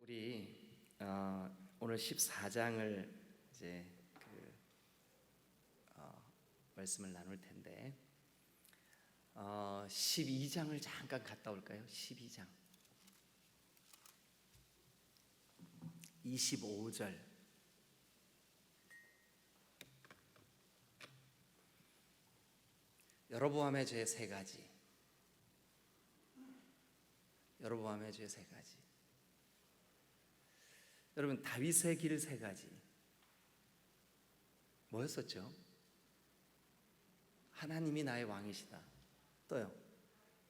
우리 오늘 14장을 이제 말씀을 나눌 텐데 12장을 잠깐 갔다 올까요? 12장 25절 여로보암의 죄 세 가지. 여로보암의 죄 세 가지. 여러분, 다윗의 길 세 가지 뭐였었죠? 하나님이 나의 왕이시다. 또요,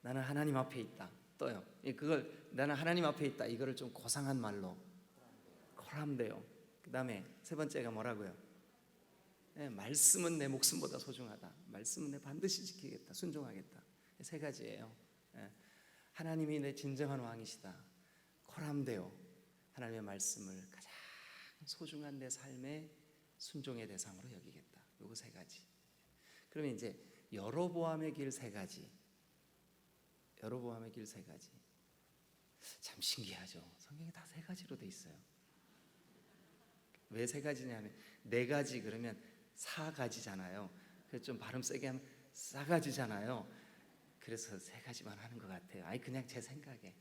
나는 하나님 앞에 있다. 또요, 그걸 나는 하나님 앞에 있다, 이거를 좀 고상한 말로 코람데요. 그 다음에 세 번째가 뭐라고요? 말씀은 내 목숨보다 소중하다. 말씀은 내 반드시 지키겠다, 순종하겠다. 세 가지예요. 하나님이 내 진정한 왕이시다. 코람데요, 하나님의 말씀을 가장 소중한 내 삶의 순종의 대상으로 여기겠다. 요거 세 가지. 그러면 이제 여로보암의 길 세 가지. 여로보암의 길 세 가지. 참 신기하죠. 성경에 다 세 가지로 돼 있어요. 왜 세 가지냐면 네 가지 그러면 사 가지잖아요. 그래서 좀 발음 세게 하면 싸가지잖아요. 그래서 세 가지만 하는 것 같아요. 아니, 그냥 제 생각에.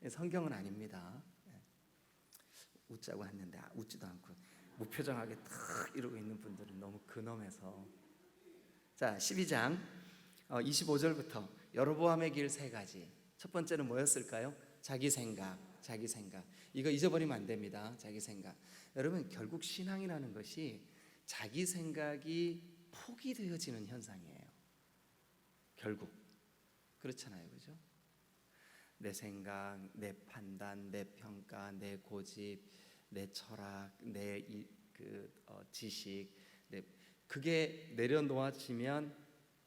성경은 아닙니다. 웃자고 했는데 웃지도 않고 무표정하게 탁 이러고 있는 분들은 너무 근엄해서. 자, 12장 25절부터 여로보암의 길 세 가지. 첫 번째는 뭐였을까요? 자기 생각. 자기 생각. 이거 잊어버리면 안 됩니다. 자기 생각. 여러분, 결국 신앙이라는 것이 자기 생각이 포기되어지는 현상이에요. 결국 그렇잖아요, 그죠? 내 생각, 내 판단, 내 평가, 내 고집, 내 철학, 내 지식, 그게 내려놓아지면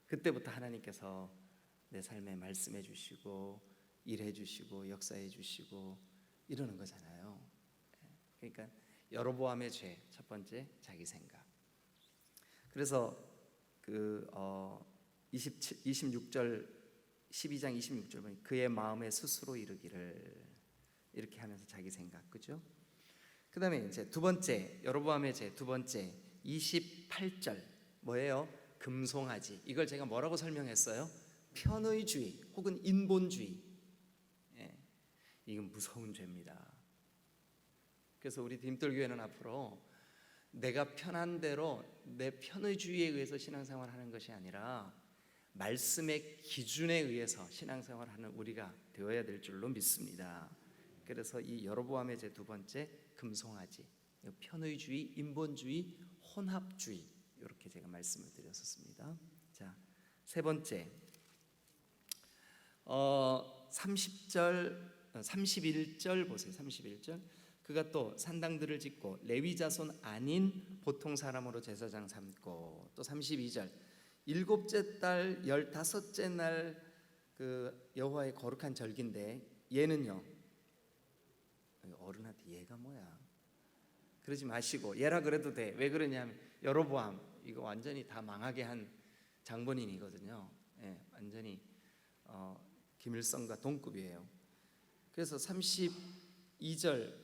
그때부터 하나님께서 내 삶에 말씀해 주시고 일해 주시고 역사해 주시고 이러는 거잖아요. 그러니까 여로보암의 죄 첫 번째, 자기 생각. 그래서 26절 12장 26절 보니 그의 마음에 스스로 이르기를, 이렇게 하면서 자기 생각, 그죠? 그 다음에 이제 두 번째, 여로보암의 죄 두 번째 28절 뭐예요? 금송아지. 이걸 제가 뭐라고 설명했어요? 편의주의 혹은 인본주의. 이건 무서운 죄입니다. 그래서 우리 디딤돌교회는 앞으로 내가 편한 대로 내 편의주의에 의해서 신앙생활을 하는 것이 아니라 말씀의 기준에 의해서 신앙생활하는 우리가 되어야 될 줄로 믿습니다. 그래서 이 여로보암의 제 두 번째, 금송아지, 편의주의, 인본주의, 혼합주의, 이렇게 제가 말씀을 드렸었습니다. 자, 세 번째 31절 보세요. 31절 그가 또 산당들을 짓고 레위 자손 아닌 보통 사람으로 제사장 삼고, 또 32절 일곱째 달 15째 날 그 여호와의 거룩한 절기인데 얘는요, 어른한테 얘가 뭐야 그러지 마시고 얘라 그래도 돼. 왜 그러냐면 여로보암 이거 완전히 다 망하게 한 장본인이거든요. 완전히 김일성과 동급이에요. 그래서 32절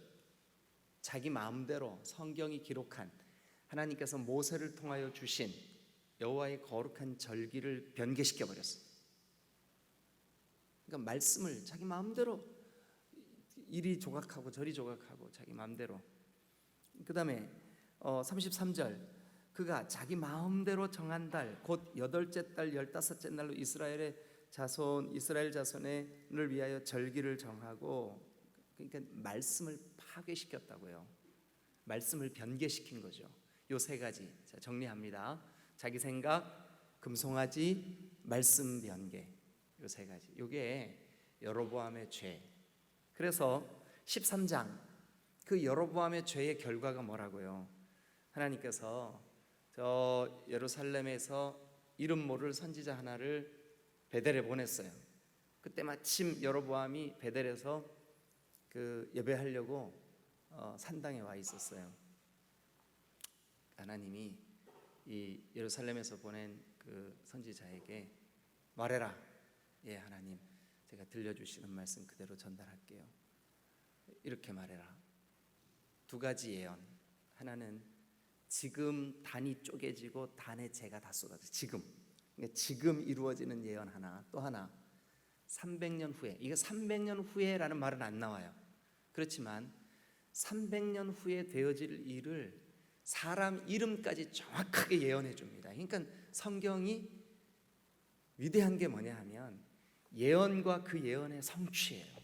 자기 마음대로 성경이 기록한 하나님께서 모세를 통하여 주신 여호와의 거룩한 절기를 변개시켜 버렸어요. 그러니까 말씀을 자기 마음대로 이리 조각하고 저리 조각하고 자기 마음대로. 그 다음에 33절 그가 자기 마음대로 정한 달 곧 8째 달 15째 날로 이스라엘 자손을 위하여 절기를 정하고, 그러니까 말씀을 파괴시켰다고요. 말씀을 변개시킨 거죠. 요 세 가지. 자, 정리합니다. 자기 생각, 금송아지, 말씀 변개. 요 세 가지. 요게 여로보암의 죄. 그래서 13장 그 여로보암의 죄의 결과가 뭐라고요? 하나님께서 저 예루살렘에서 이름 모를 선지자 하나를 베델에 보냈어요. 그때 마침 여로보암이 베델에서 그 예배하려고 산당에 와 있었어요. 하나님이 이 예루살렘에서 보낸 그 선지자에게 말해라. 예, 하나님, 제가 들려주시는 말씀 그대로 전달할게요. 이렇게 말해라. 두 가지 예언. 하나는 지금 단이 쪼개지고 단에 재가 다 쏟아져. 지금 이루어지는 예언 하나. 또 하나 300년 후에. 이거 300년 후에라는 말은 안 나와요. 그렇지만 300년 후에 되어질 일을 사람 이름까지 정확하게 예언해 줍니다. 그러니까 성경이 위대한 게 뭐냐 하면 예언과 그 예언의 성취예요.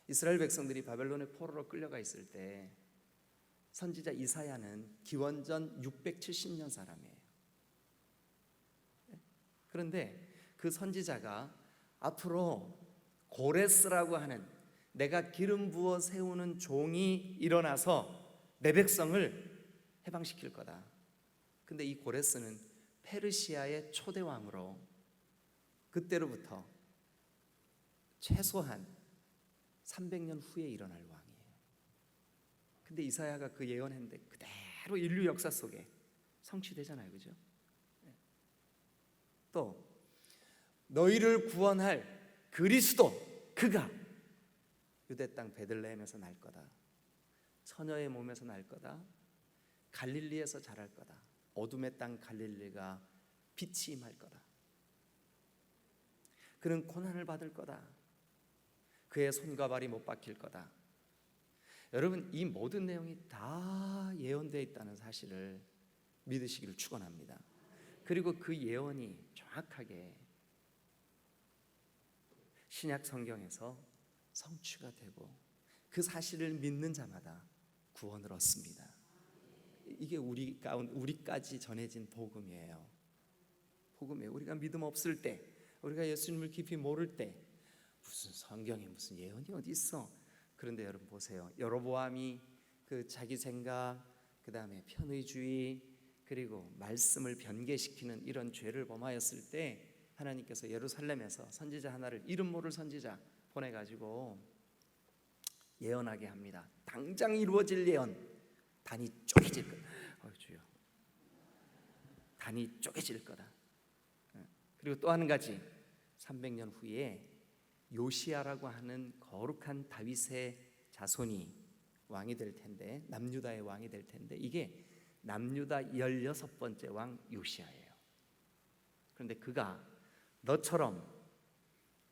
이스라엘 백성들이 바벨론의 포로로 끌려가 있을 때 선지자 이사야는 기원전 670년 사람이에요. 그런데 그 선지자가 앞으로 고레스라고 하는 내가 기름 부어 세우는 종이 일어나서 내 백성을 해방시킬 거다. 근데 이 고레스는 페르시아의 초대 왕으로 그때로부터 최소한 300년 후에 일어날 왕이에요. 근데 이사야가 그 예언했는데 그대로 인류 역사 속에 성취되잖아요. 그죠? 또 너희를 구원할 그리스도 그가 유대 땅 베들레헴에서 날 거다. 처녀의 몸에서 날 거다. 갈릴리에서 자랄 거다. 어둠의 땅 갈릴리가 빛이 임할 거다. 그는 고난을 받을 거다. 그의 손과 발이 못 박힐 거다. 여러분, 이 모든 내용이 다 예언되어 있다는 사실을 믿으시기를 축원합니다. 그리고 그 예언이 정확하게 신약 성경에서 성취가 되고 그 사실을 믿는 자마다 구원을 얻습니다. 이게 우리까지 전해진 복음이에요. 복음이에요. 우리가 믿음 없을 때, 우리가 예수님을 깊이 모를 때 무슨 성경에 무슨 예언이 어디 있어? 그런데 여러분 보세요. 여로보암이 그 자기 생각, 그 다음에 편의주의, 그리고 말씀을 변개시키는 이런 죄를 범하였을 때 하나님께서 예루살렘에서 선지자 하나를 이름 모를 선지자 보내가지고 예언하게 합니다. 당장 이루어질 예언. 단이 쪼개질 거다. 주여. 단이 쪼개질 거다. 그리고 또 한 가지 300년 후에 요시야라고 하는 거룩한 다윗의 자손이 왕이 될 텐데, 남유다의 왕이 될 텐데, 이게 남유다 16번째 왕 요시야예요. 그런데 그가 너처럼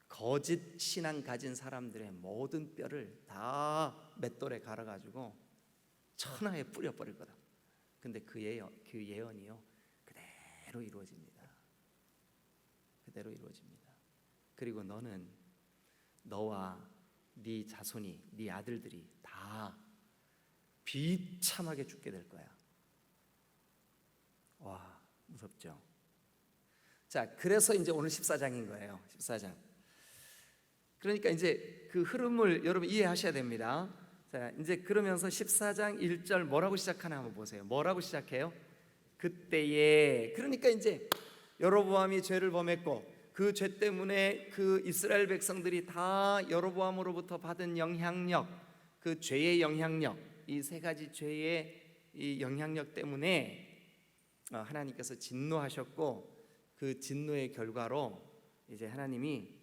거짓 신앙 가진 사람들의 모든 뼈를 다 맷돌에 갈아가지고 천하에 뿌려버릴 거다. 근데 그 예언이요 그대로 이루어집니다. 그대로 이루어집니다. 그리고 너와 네 자손이, 네 아들들이 다 비참하게 죽게 될 거야. 와, 무섭죠? 자, 그래서 이제 오늘 14장인 거예요. 14장. 그러니까 이제 그 흐름을 여러분 이해하셔야 됩니다. 자, 이제 그러면서 14장 1절 뭐라고 시작하나 한번 보세요. 뭐라고 시작해요? 그때에. 그러니까 이제 여로보암이 죄를 범했고 그 죄 때문에 그 이스라엘 백성들이 다 여로보암으로부터 받은 영향력, 그 죄의 영향력, 이 세 가지 죄의 이 영향력 때문에 하나님께서 진노하셨고, 그 진노의 결과로 이제 하나님이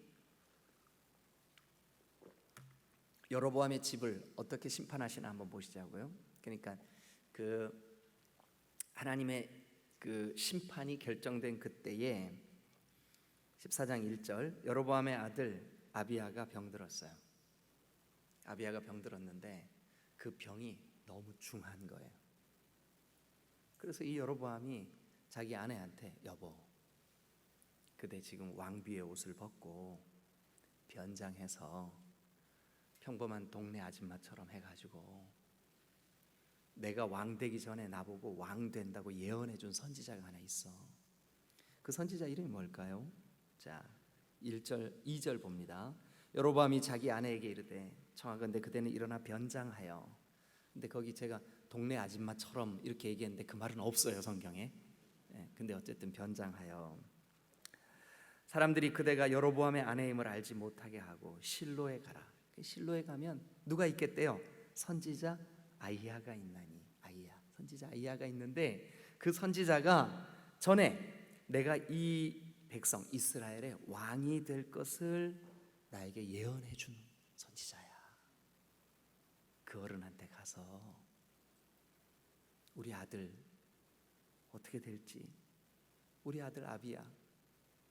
여로보암의 집을 어떻게 심판하시나 한번 보시자고요. 그러니까 그 하나님의 그 심판이 결정된 그때에 14장 1절 여로보암의 아들 아비야가 병들었어요. 아비야가 병들었는데 그 병이 너무 중한 거예요. 그래서 이 여로보암이 자기 아내한테 여보, 그대 지금 왕비의 옷을 벗고 변장해서 평범한 동네 아줌마처럼 해가지고 내가 왕 되기 전에 나보고 왕 된다고 예언해 준 선지자가 하나 있어. 그 선지자 이름이 뭘까요? 자, 1절 2절 봅니다. 여로보암이 자기 아내에게 이르되 청하건대 그대는 일어나 변장하여. 근데 거기 제가 동네 아줌마처럼 이렇게 얘기했는데 그 말은 없어요 성경에. 근데 어쨌든 변장하여 사람들이 그대가 여로보암의 아내임을 알지 못하게 하고 실로에 가라. 실로에 가면 누가 있겠대요? 선지자 아이야가 있나니. 선지자 아이야가 있는데 그 선지자가 전에 내가 이 백성 이스라엘의 왕이 될 것을 나에게 예언해 준 선지자야. 그 어른한테 가서 우리 아들 어떻게 될지, 우리 아들 아비야,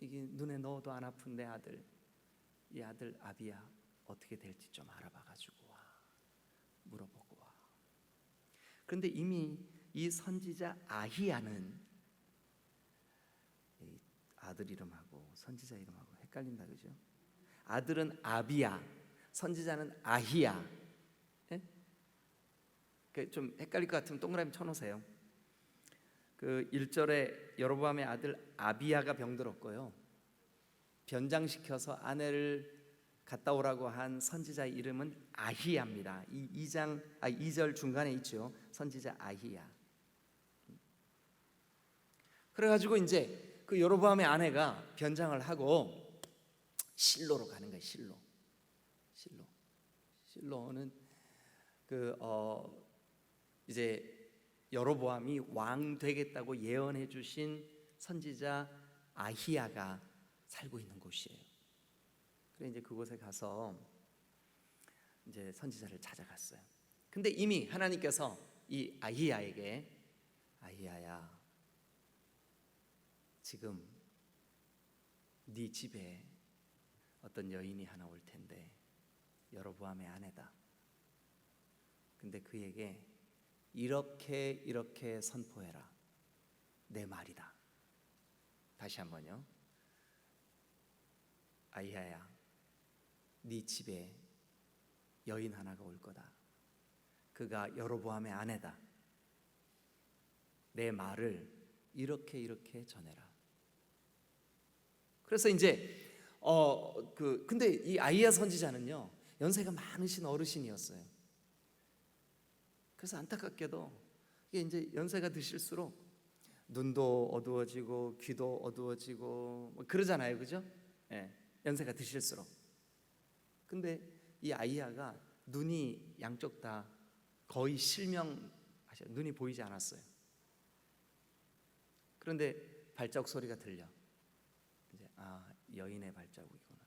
이게 눈에 넣어도 안 아픈 내 아들, 이 아들 아비야 어떻게 될지 좀 알아봐가지고 와, 물어보고 와. 그런데 이미 이 선지자 아히야는 아들 이름하고 선지자 이름하고 헷갈린다, 그죠? 아들은 아비야, 선지자는 아히야. 예? 좀 헷갈릴 것 같으면 동그라미 쳐놓으세요. 그 1절에 여로보암의 아들 아비야가 병들었고요, 변장시켜서 아내를 갔다 오라고 한 선지자의 이름은 아히야입니다. 이 2절 중간에 있죠, 선지자 아히야. 그래가지고 이제 그 여로보암의 아내가 변장을 하고 실로로 가는 거예요. 실로는 이제 여로보암이 왕 되겠다고 예언해 주신 선지자 아히야가 살고 있는 곳이에요. 그래 이제 그곳에 가서 이제 선지자를 찾아갔어요. 근데 이미 하나님께서 이 아히야에게, 아히야야, 지금 네 집에 어떤 여인이 하나 올 텐데 여로보암의 아내다. 근데 그에게 이렇게 선포해라. 내 말이다. 다시 한번요. 아히야야, 네 집에 여인 하나가 올 거다. 그가 여로보암의 아내다. 내 말을 이렇게 전해라. 그래서 이제 근데 이 아히야 선지자는요, 연세가 많으신 어르신이었어요. 그래서 안타깝게도 이게 이제 연세가 드실수록 눈도 어두워지고 귀도 어두워지고 뭐 그러잖아요, 그죠? 예, 연세가 드실수록. 근데 이 아히야가 눈이 양쪽 다 거의 실명하셔, 눈이 보이지 않았어요. 그런데 발자국 소리가 들려. 이제 여인의 발자국이구나.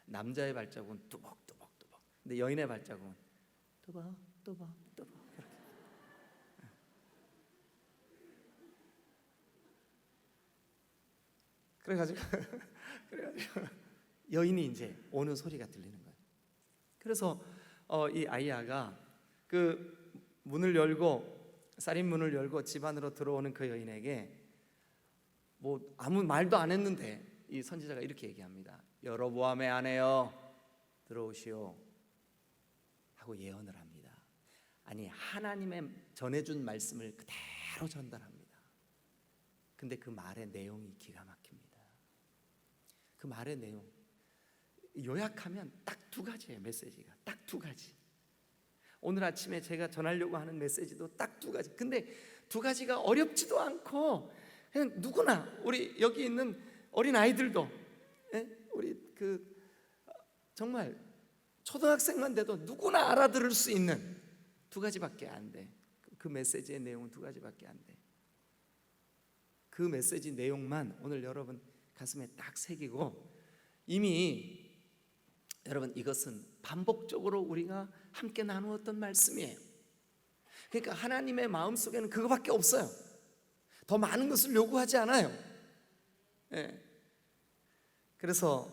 남자의 발자국은 뚜벅뚜벅. 근데 여인의 발자국은 뚜벅. 이렇게. 그래가지고 여인이 이제 오는 소리가 들리는 거예요. 그래서 이 아히야가 그 문을 열고, 쌀인 문을 열고 집 안으로 들어오는 그 여인에게 뭐 아무 말도 안 했는데 이 선지자가 이렇게 얘기합니다. 여로보암의 아내여, 들어오시오 하고 예언을 합니다. 아니, 하나님의 전해준 말씀을 그대로 전달합니다. 근데 그 말의 내용이 기가 막힙니다. 그 말의 내용 요약하면 딱 두 가지예요. 메시지가 딱 두 가지. 오늘 아침에 제가 전하려고 하는 메시지도 딱 두 가지. 근데 두 가지가 어렵지도 않고 그냥 누구나, 우리 여기 있는 어린 아이들도, 우리 정말 초등학생만 돼도 누구나 알아들을 수 있는 두 가지밖에 안 돼. 그 메시지의 내용은 두 가지밖에 안 돼. 그 메시지 내용만 오늘 여러분 가슴에 딱 새기고, 이미 여러분 이것은 반복적으로 우리가 함께 나누었던 말씀이에요. 그러니까 하나님의 마음속에는 그거밖에 없어요. 더 많은 것을 요구하지 않아요. 그래서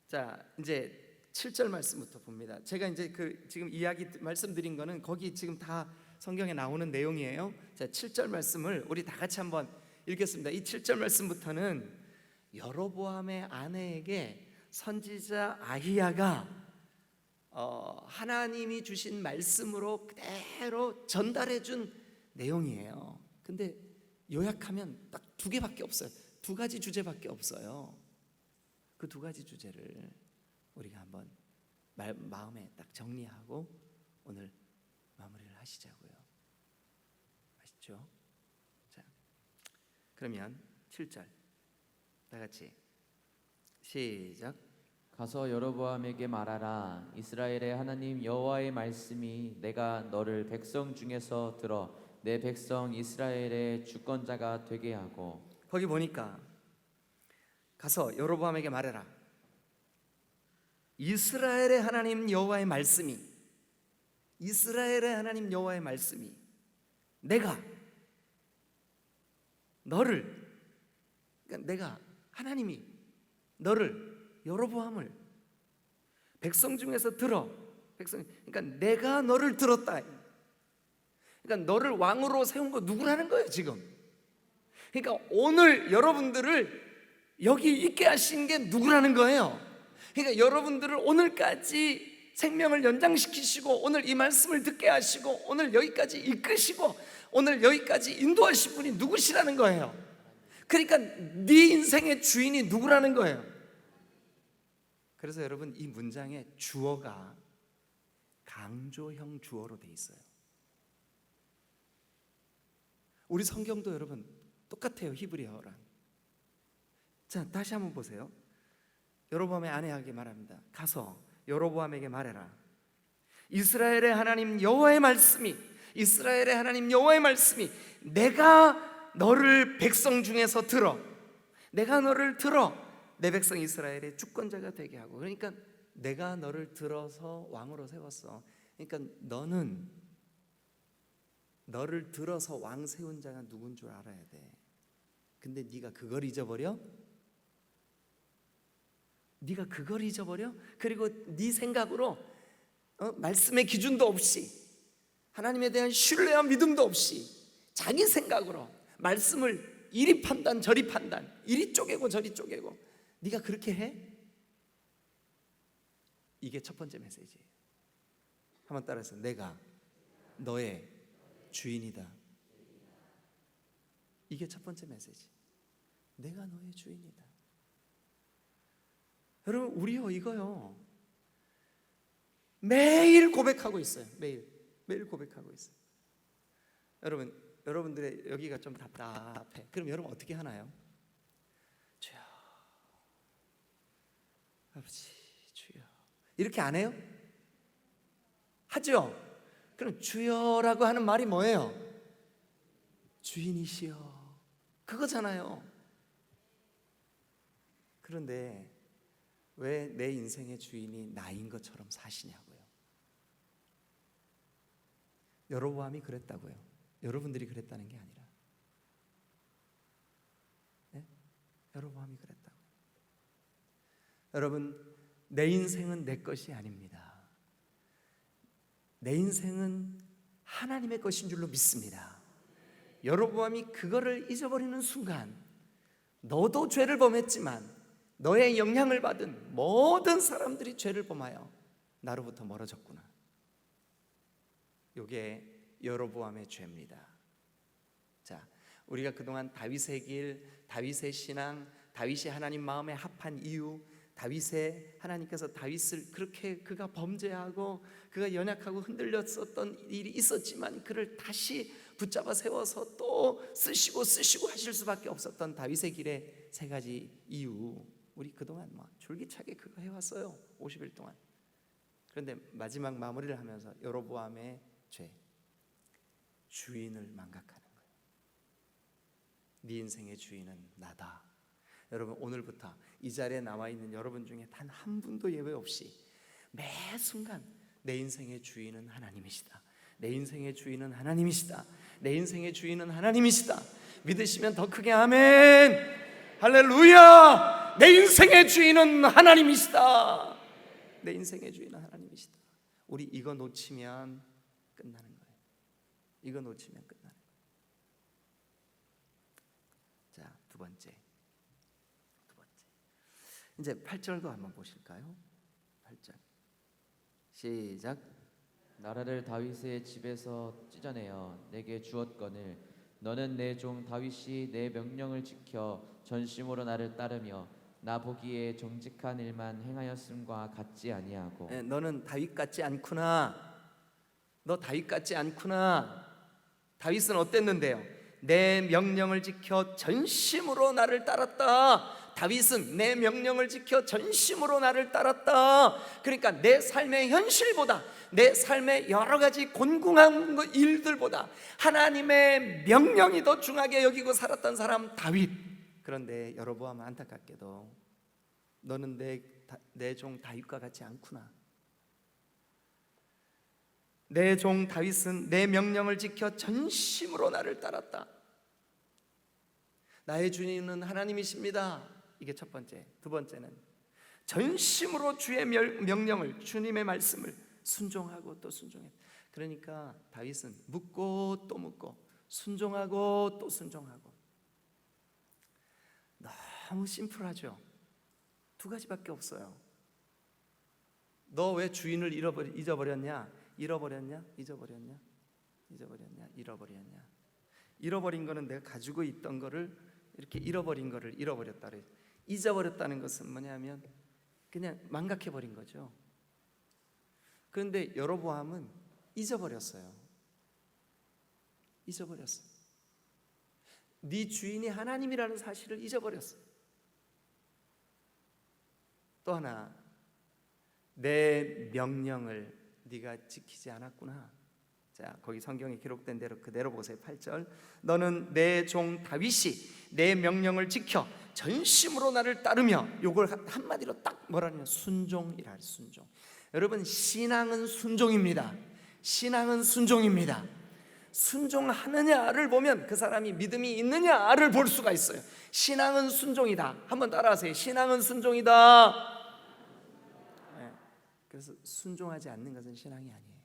자, 이제 7절 말씀부터 봅니다. 제가 이제 지금 이야기 말씀드린 거는 거기 지금 다 성경에 나오는 내용이에요. 자, 7절 말씀을 우리 다 같이 한번 읽겠습니다. 이 7절 말씀부터는 여로보암의 아내에게 선지자 아히야가 하나님이 주신 말씀으로 그대로 전달해 준 내용이에요. 근데 요약하면 딱 두 개밖에 없어요. 두 가지 주제밖에 없어요. 그 두 가지 주제를 우리가 한번 마음에 딱 정리하고 오늘 마무리를 하시자고요. 아시죠? 자, 그러면 7절 다 같이 시작. 가서 여로보암에게 말하라. 이스라엘의 하나님 여호와의 말씀이 내가 너를 백성 중에서 들어 내 백성 이스라엘의 주권자가 되게 하고. 거기 보니까 가서 여로보암에게 말해라. 이스라엘의 하나님 여호와의 말씀이 이스라엘의 하나님 여호와의 말씀이 내가 너를, 그러니까 내가 하나님이 너를, 여로보암을 백성 중에서 그러니까 내가 너를 들었다. 그러니까 너를 왕으로 세운 거 누구라는 거예요 지금. 그러니까 오늘 여러분들을 여기 있게 하신 게 누구라는 거예요. 그러니까 여러분들을 오늘까지 생명을 연장시키시고 오늘 이 말씀을 듣게 하시고 오늘 여기까지 이끄시고 오늘 여기까지 인도하신 분이 누구시라는 거예요. 그러니까 네 인생의 주인이 누구라는 거예요. 그래서 여러분 이 문장에 주어가 강조형 주어로 돼 있어요. 우리 성경도 여러분 똑같아요. 히브리어랑. 자, 다시 한번 보세요. 여로보암의 아내에게 말합니다. 가서 여로보암에게 말해라. 이스라엘의 하나님 여호와의 말씀이 내가 너를 백성 중에서 들어 내 백성 이스라엘의 주권자가 되게 하고. 그러니까 내가 너를 들어서 왕으로 세웠어. 그러니까 너를 들어서 왕 세운 자가 누군 줄 알아야 돼. 근데 네가 그걸 잊어버려? 그리고 네 생각으로 말씀의 기준도 없이 하나님에 대한 신뢰와 믿음도 없이 자기 생각으로 말씀을 이리 판단 저리 판단, 이리 쪼개고 저리 쪼개고 네가 그렇게 해? 이게 첫 번째 메시지예요. 한번 따라해서 내가 너의 주인이다. 이게 첫 번째 메시지. 내가 너의 주인이다. 여러분 우리요 이거요 매일 고백하고 있어요. 매일 고백하고 있어요. 여러분들의 여기가 좀 답답해. 그럼 여러분 어떻게 하나요? 주여 아버지 주여 이렇게 안 해요? 하죠? 그럼 주여라고 하는 말이 뭐예요? 주인이시여 그거잖아요. 그런데 왜 내 인생의 주인이 나인 것처럼 사시냐고요. 여로보암이 그랬다고요. 여러분들이 그랬다는 게 아니라 네? 여로보암이 그랬다고요. 여러분 내 인생은 내 것이 아닙니다. 내 인생은 하나님의 것인 줄로 믿습니다. 여로보암이 그거를 잊어버리는 순간 너도 죄를 범했지만 너의 영향을 받은 모든 사람들이 죄를 범하여 나로부터 멀어졌구나. 이게 여로보암의 죄입니다. 자, 우리가 그동안 다윗의 길, 다윗의 신앙, 다윗이 하나님 마음에 합한 이유, 다윗의 하나님께서 다윗을 그렇게 그가 범죄하고 그가 연약하고 흔들렸었던 일이 있었지만 그를 다시 붙잡아 세워서 또 쓰시고 하실 수밖에 없었던 다윗의 길의 세 가지 이유, 우리 그동안 줄기차게 그거 해왔어요. 50일 동안. 그런데 마지막 마무리를 하면서 여로보암의 죄, 주인을 망각하는 거예요. 네 인생의 주인은 나다. 여러분 오늘부터 이 자리에 나와 있는 여러분 중에 단 한 분도 예외 없이 매 순간 내 인생의 주인은 하나님이시다. 내 인생의 주인은 하나님이시다. 내 인생의 주인은 하나님이시다. 믿으시면 더 크게 아멘. 할렐루야. 내 인생의 주인은 하나님이시다. 내 인생의 주인은 하나님이시다. 우리 이거 놓치면 끝나는 거예요. 이거 놓치면 끝나는 거예요. 자, 두 번째. 이제 8절도 한번 보실까요? 8절 시작. 나라를 다윗의 집에서 찢어내어 내게 주었거늘 너는 내 종 다윗이 내 명령을 지켜 전심으로 나를 따르며 나 보기에 정직한 일만 행하였음과 같지 아니하고. 너는 다윗 같지 않구나. 너 다윗 같지 않구나. 다윗은 어땠는데요? 내 명령을 지켜 전심으로 나를 따랐다. 다윗은 내 명령을 지켜 전심으로 나를 따랐다. 그러니까 내 삶의 현실보다, 내 삶의 여러 가지 곤궁한 일들보다 하나님의 명령이 더 중하게 여기고 살았던 사람 다윗. 그런데 여로보암은 안타깝게도 너는 내 종 다윗과 같지 않구나. 내 종 다윗은 내 명령을 지켜 전심으로 나를 따랐다. 나의 주님은 하나님이십니다. 이게 첫 번째. 두 번째는 전심으로 주의 명령을, 주님의 말씀을 순종하고 또 순종했다. 그러니까 다윗은 묻고 또 묻고 순종하고 또 순종하고. 너무 심플하죠. 두 가지밖에 없어요. 너 왜 주인을 잊어버렸냐? 잃어버렸냐? 잊어버렸냐? 잊어버렸냐? 잃어버렸냐? 잃어버린 거는 내가 가지고 있던 거를 이렇게 잃어버린 거를 잃어버렸다 그래요. 잊어버렸다는 것은 뭐냐면 그냥 망각해버린 거죠. 그런데 여로보암은 잊어버렸어요. 잊어버렸어. 네 주인이 하나님이라는 사실을 잊어버렸어. 또 하나, 내 명령을 네가 지키지 않았구나. 자, 거기 성경에 기록된 대로 그대로 보세요. 8절. 너는 내 종 다윗이 내 명령을 지켜 전심으로 나를 따르며, 요걸 한마디로 딱 뭐라냐? 순종이라. 순종. 여러분, 신앙은 순종입니다. 신앙은 순종입니다. 순종하느냐를 보면 그 사람이 믿음이 있느냐를 볼 수가 있어요. 신앙은 순종이다. 한번 따라하세요. 신앙은 순종이다. 네. 그래서 순종하지 않는 것은 신앙이 아니에요.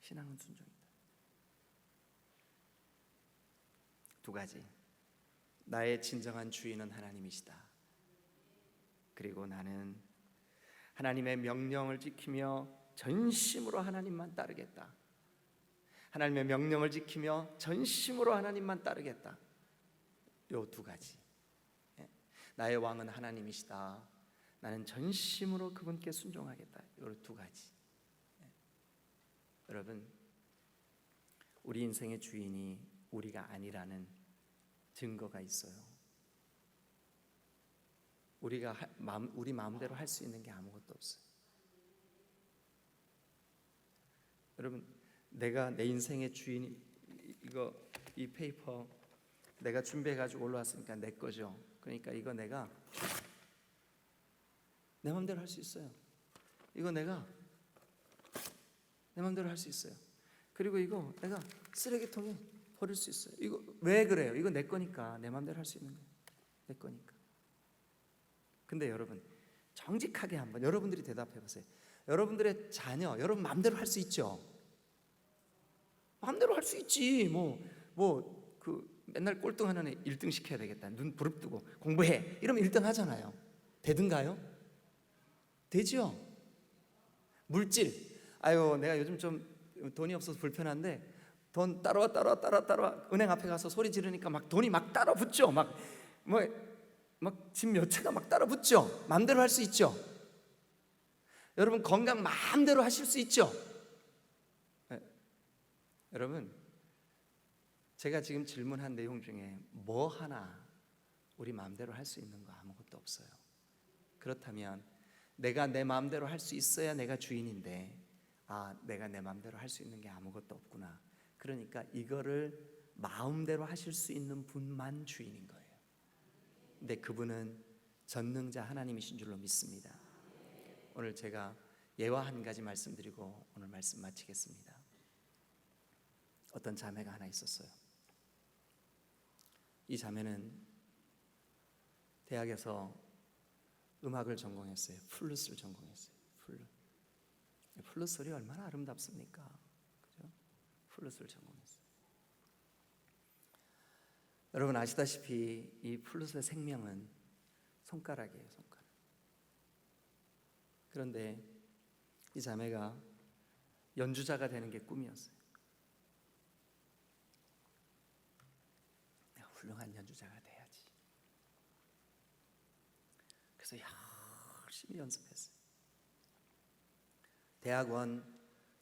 신앙은 순종이다. 두 가지. 나의 진정한 주인은 하나님이시다. 그리고 나는 하나님의 명령을 지키며 전심으로 하나님만 따르겠다. 하나님의 명령을 지키며 전심으로 하나님만 따르겠다. 요 두 가지. 나의 왕은 하나님이시다. 나는 전심으로 그분께 순종하겠다. 요 두 가지. 여러분, 우리 인생의 주인이 우리가 아니라는 증거가 있어요. 우리가 우리 마음대로 할 수 있는 게 아무것도 없어요. 여러분, 내가 내 인생의 주인이, 이 페이퍼 내가 준비해 가지고 올라왔으니까 내 거죠. 그러니까 이거 내가 내 마음대로 할 수 있어요. 이거 내가 내 마음대로 할 수 있어요. 그리고 이거 내가 쓰레기통에 버릴 수 있어요. 이거 왜 그래요? 이거 내 거니까, 내 마음대로 할 수 있는 거예요. 내 거니까. 근데 여러분, 정직하게 한번 여러분들이 대답해 보세요. 여러분들의 자녀, 여러분 마음대로 할 수 있죠? 마음대로 할 수 있지. 맨날 꼴등하는 애 1등 시켜야 되겠다. 눈 부릅뜨고 공부해. 이러면 1등 하잖아요. 되든가요? 되죠? 물질. 아유, 내가 요즘 좀 돈이 없어서 불편한데 돈 따라와. 은행 앞에 가서 소리 지르니까 막 돈이 막 따라 붙죠. 막 집 몇 채가 막 따라 붙죠. 마음대로 할 수 있죠. 여러분, 건강 마음대로 하실 수 있죠. 여러분, 제가 지금 질문한 내용 중에 뭐 하나 우리 마음대로 할 수 있는 거 아무것도 없어요. 그렇다면 내가 내 마음대로 할 수 있어야 내가 주인인데, 내가 내 마음대로 할 수 있는 게 아무것도 없구나. 그러니까 이거를 마음대로 하실 수 있는 분만 주인인 거예요. 근데 그분은 전능자 하나님이신 줄로 믿습니다. 오늘 제가 예화 한 가지 말씀드리고 오늘 말씀 마치겠습니다. 어떤 자매가 하나 있었어요. 이 자매는 대학에서 음악을 전공했어요. 플루스를 전공했어요. 플루스 소리 얼마나 아름답습니까? 그죠? 플루스를 전공했어요. 여러분 아시다시피 이 플루스의 생명은 손가락이에요. 손가락. 그런데 이 자매가 연주자가 되는 게 꿈이었어요. 내가 훌륭한 연주자가 돼야지. 그래서 열심히 연습했어요. 대학원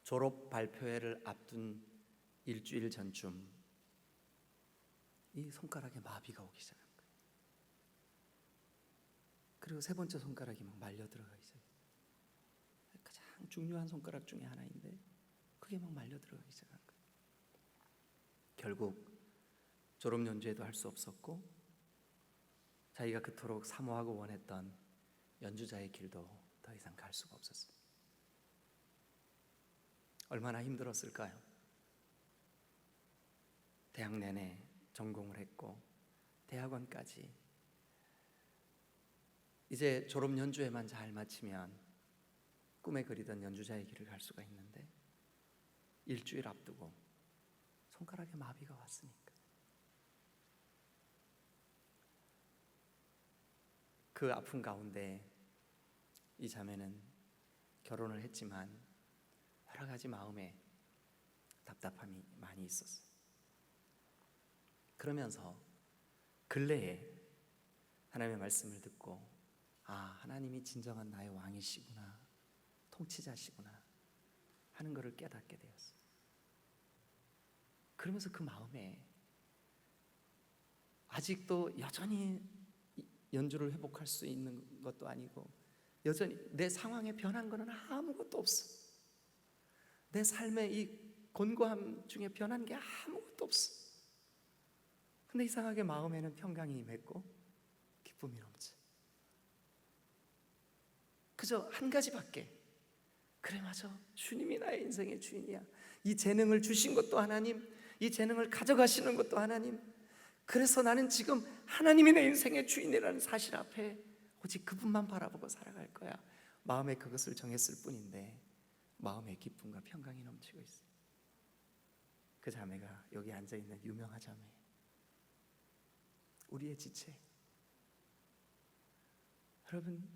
졸업 발표회를 앞둔 일주일 전쯤 이 손가락에 마비가 오기 시작한 거예요. 그리고 세 번째 손가락이 막 말려 들어가기 시작해요. 가장 중요한 손가락 중에 하나인데 그게 막 말려 들어가기 시작한 거예요. 결국 졸업 연주회도 할 수 없었고 자기가 그토록 사모하고 원했던 연주자의 길도 더 이상 갈 수가 없었어요. 얼마나 힘들었을까요? 대학 내내 전공을 했고 대학원까지 이제 졸업 연주회만 잘 마치면 꿈에 그리던 연주자의 길을 갈 수가 있는데 일주일 앞두고 손가락에 마비가 왔으니까 그 아픔 가운데 이 자매는 결혼을 했지만 여러 가지 마음에 답답함이 많이 있었어요. 그러면서 근래에 하나님의 말씀을 듣고 하나님이 진정한 나의 왕이시구나, 통치자시구나 하는 것을 깨닫게 되었어요. 그러면서 그 마음에 아직도 여전히 연주를 회복할 수 있는 것도 아니고 여전히 내 상황에 변한 것은 아무것도 없어. 내 삶의 이 곤고함 중에 변한 게 아무것도 없어. 근데 이상하게 마음에는 평강이 임했고 기쁨이 넘쳐. 그저 한 가지밖에. 그래 맞아, 주님이 나의 인생의 주인이야. 이 재능을 주신 것도 하나님, 이 재능을 가져가시는 것도 하나님. 그래서 나는 지금 하나님이 내 인생의 주인이라는 사실 앞에 오직 그분만 바라보고 살아갈 거야. 마음에 그것을 정했을 뿐인데 마음의 기쁨과 평강이 넘치고 있어요. 그 자매가 여기 앉아있는 유명한 자매, 우리의 지체. 여러분,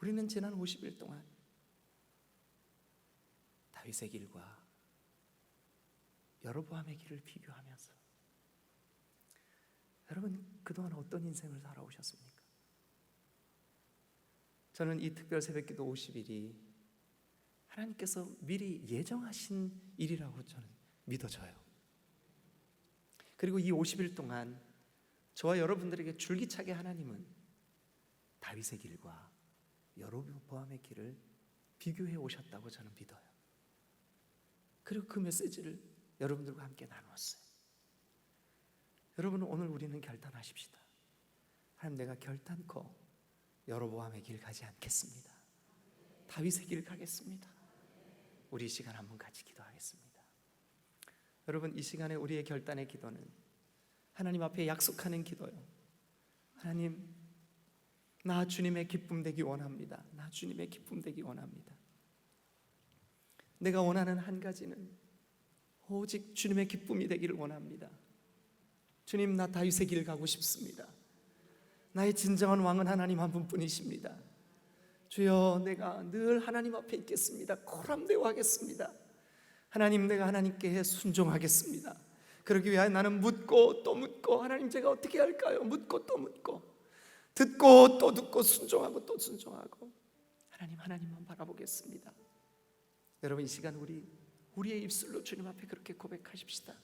우리는 지난 50일 동안 다윗의 길과 여로보암의 길을 비교하면서 여러분 그동안 어떤 인생을 살아오셨습니까? 저는 이 특별 새벽기도 50일이 하나님께서 미리 예정하신 일이라고 저는 믿어져요. 그리고 이 50일 동안 저와 여러분들에게 줄기차게 하나님은 다윗의 길과 여로보암의 길을 비교해 오셨다고 저는 믿어요. 그리고 그 메시지를 여러분들과 함께 나누었어요. 여러분, 오늘 우리는 결단하십시다. 하나님, 내가 결단코 여로보암의 길 가지 않겠습니다. 다윗의 길 가겠습니다. 우리 이 시간 한번 같이 기도하겠습니다. 여러분, 이 시간에 우리의 결단의 기도는 하나님 앞에 약속하는 기도요. 하나님, 나 주님의 기쁨 되기 원합니다. 나 주님의 기쁨 되기 원합니다. 내가 원하는 한 가지는 오직 주님의 기쁨이 되기를 원합니다. 주님, 나 다윗의 길 가고 싶습니다. 나의 진정한 왕은 하나님 한 분뿐이십니다. 주여, 내가 늘 하나님 앞에 있겠습니다. 고람대오하겠습니다. 하나님, 내가 하나님께 순종하겠습니다. 그러기 위하여 나는 묻고 또 묻고, 하나님 제가 어떻게 할까요? 묻고 또 묻고, 듣고 또 듣고, 순종하고 또 순종하고, 하나님만 바라보겠습니다. 여러분, 이 시간 우리의 입술로 주님 앞에 그렇게 고백하십시다.